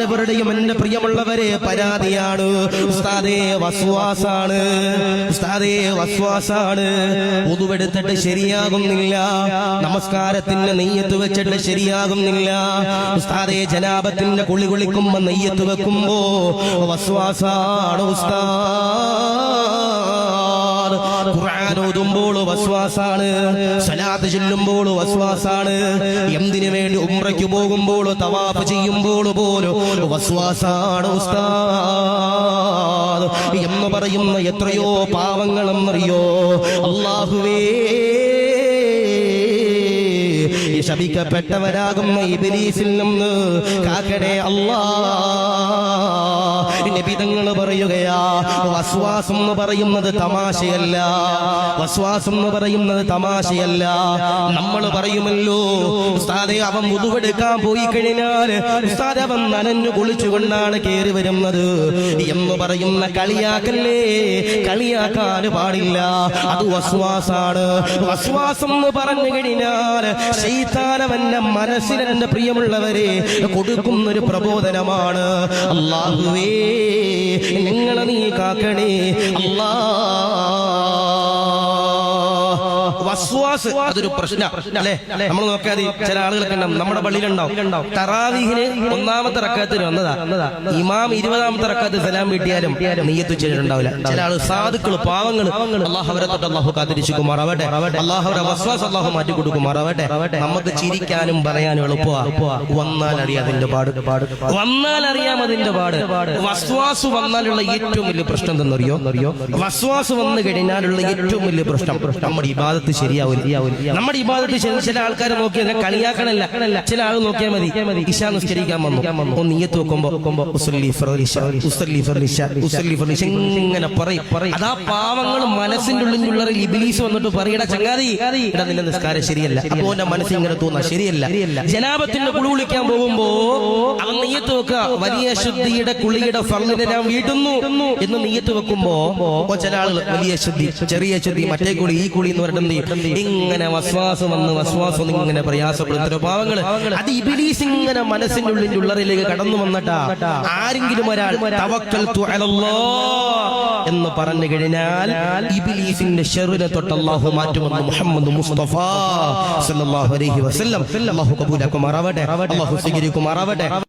എല്ലാവരുടെയും എന്റെ പ്രിയമുള്ളവരെ പരാതിയാണ്, ഉസ്താദേ വസ്വാസാണ്, ഉസ്താദേ വസ്വാസാണ്. ഉദുവെടുത്തിട്ട് ശരിയാകുന്നില്ല, നമസ്കാരത്തിന്റെ നെയ്യത്ത് വെച്ചിട്ട് ശരിയാകുന്നില്ല. ഉസ്താദേ ജനാബത്തിന്റെ കുളി കുളിക്കുമ്പോ നെയ്യത്ത് വെക്കുമ്പോ വസ്വാസാണ് ഉസ്താദ്. ഖുർആൻ ഓതുമ്പോൾ വസ്വാസാണ്, സ്വലാത്ത് ചൊല്ലുമ്പോൾ വസ്വാസാണ്, എന്തിനു വേണ്ടി ഉംറയ്ക്ക് പോകുമ്പോൾ തവാഫ് ചെയ്യുമ്പോൾ പോലും വസ്വാസാണ് ഉസ്താദ് എന്ന് പറയുന്ന എത്രയോ പാവങ്ങളെന്നറിയോ. അല്ലാഹുവേ, ശപിക്കപ്പെട്ടവരാകുന്ന ഇബ്ലീസിൽ നിന്ന് കാക്കണേ അല്ലാഹ്. നബി തങ്ങൾ പറയുകയാ, വസ്വാസം എന്ന് പറയുന്നത് തമാശയല്ല, വസ്വാസം എന്ന് പറയുന്നത് തമാശയല്ല. നമ്മൾ പറയുമല്ലോ, ഉസ്താദേ അവൻ വുദുവെടുക്കാൻ പോയി കഴിഞ്ഞാൽ ഉസ്താദേ അവൻ നനഞ്ഞു കുളിച്ചുകൊണ്ടാണ് കയറി വരുന്നത് എന്ന് പറയുന്ന കളിയാക്കല്ലേ, കളിയാക്കാൻ പാടില്ല. അത് വസ്വാസാണ്. വസ്വാസം എന്ന് പറഞ്ഞു കഴിഞ്ഞാൽ ശൈത്താനവന്റെ മനസ്സിന് എന്റെ പ്രിയമുള്ളവരെ കൊടുക്കുന്നൊരു പ്രബോധനമാണ്. അല്ലാഹുവേ, നിങ്ങളെ നീ കാക്കണേ അല്ലാഹ്. വസ്വാസ് അതൊരു പ്രശ്നം അല്ലേ? നമ്മൾ നോക്കാതെ ചില ആളുകളൊക്കെ ഉണ്ടാവും, നമ്മുടെ പള്ളിയിലുണ്ടാവും, തറാവീഹിന് ഒന്നാമത്തെ റക്അത്തിന് വന്നതാ, ഇമാം 20ാമത്തെ റക്അത്ത് സലാം വീട്ടിയാലും നിയ്യത്ത് ചെയ്തിട്ടുണ്ടാവില്ല. ചില ആള് സാധുക്കള്, പാവങ്ങള്, അല്ലാഹു അവരെ തൊട്ട് അല്ലാഹു കാത്തിരിക്കുമാറാവട്ടെ, അല്ലാഹു അവരെ വസ്വാസ് അല്ലാഹു മാറ്റി കൊടുക്കുമാറാവട്ടെ. നമുക്ക് ചിരിക്കാനും പറയാനും എളുപ്പമാണ്, വന്നാൽ അറിയാം അതിന്റെ പാട്, വന്നാൽ അറിയാം അതിന്റെ പാട്. വസ്വാസ് വന്നാലുള്ള ഏറ്റവും വലിയ പ്രശ്നം എന്തെന്നറിയോ? വസ്വാസ് വന്നു കഴിഞ്ഞാലുള്ള ഏറ്റവും വലിയ പ്രശ്നം നമ്മുടെ ഇബാദത്ത് ശരിയാവില്ല. നമ്മുടെ ഇബാദത്ത് ചില ആൾക്കാരെ നോക്കിയാൽ കളിയാക്കണല്ല, ചില ആൾ നോക്കിയാൽ മതി, ഇശാ നിസ്കരിക്കാൻ വന്നു, ഒന്ന് നിയ്യത്ത് വെക്കുമ്പോ ഇങ്ങനെ പറയും. അതാ പാവങ്ങൾ മനസ്സിന്റെ ഉള്ളിലുള്ള ഇബ്ലീസ് വന്നിട്ട് പറയട ചങ്ങാതി, ഇടാ നിന്റെ നിസ്കാരം ശരിയല്ല. അപ്പോ എന്റെ മനസ്സിൽ ഇങ്ങനെ തോന്നാ ശരിയല്ല. ജനാബത്തിന്റെ കുളി കുളിക്കാൻ പോകുമ്പോ അവൻ നിയ്യത്ത് വെക്കുക, വലിയ ശുദ്ധിയുടെ കുളിയുടെ ഫർളിനെ ഞാൻ വീട്ടുന്നു എന്ന് നിയ്യത്ത് വെക്കുമ്പോ ചില ആളുകൾ വലിയ ശുദ്ധി, ചെറിയ ശുദ്ധി, മറ്റേ കുളി, ഈ കുളി എന്ന് പറഞ്ഞിട്ട് ഇങ്ങനെ വസ്വാസം വന്ന് വസ്വാസം ഇങ്ങനെ പ്രയാസപ്പെടുത്തുന്ന പാവങ്ങള്. അത് ഇബ്ലീസ് ഇങ്ങനെ മനസ്സിന്റെ ഉള്ളിന്റെ ഉള്ളറിലേക്ക് കടന്നു വന്നിട്ടാ ആരെങ്കിലും ഒരാൾ തവക്കൽതു അലല്ലാഹ് എന്ന് പറഞ്ഞു കഴിഞ്ഞാൽ ഇബ്ലീസിന്റെ ശർറിനെ തൊട്ട് അല്ലാഹു മാറ്റുമെന്ന് മുഹമ്മദ് മുസ്തഫ സല്ലല്ലാഹു അലൈഹി വസല്ലം. അല്ലാഹു കബൂലാക്കുമാറാവട്ടെ, അല്ലാഹു സ്വീകരിക്കുമാറാവട്ടെ.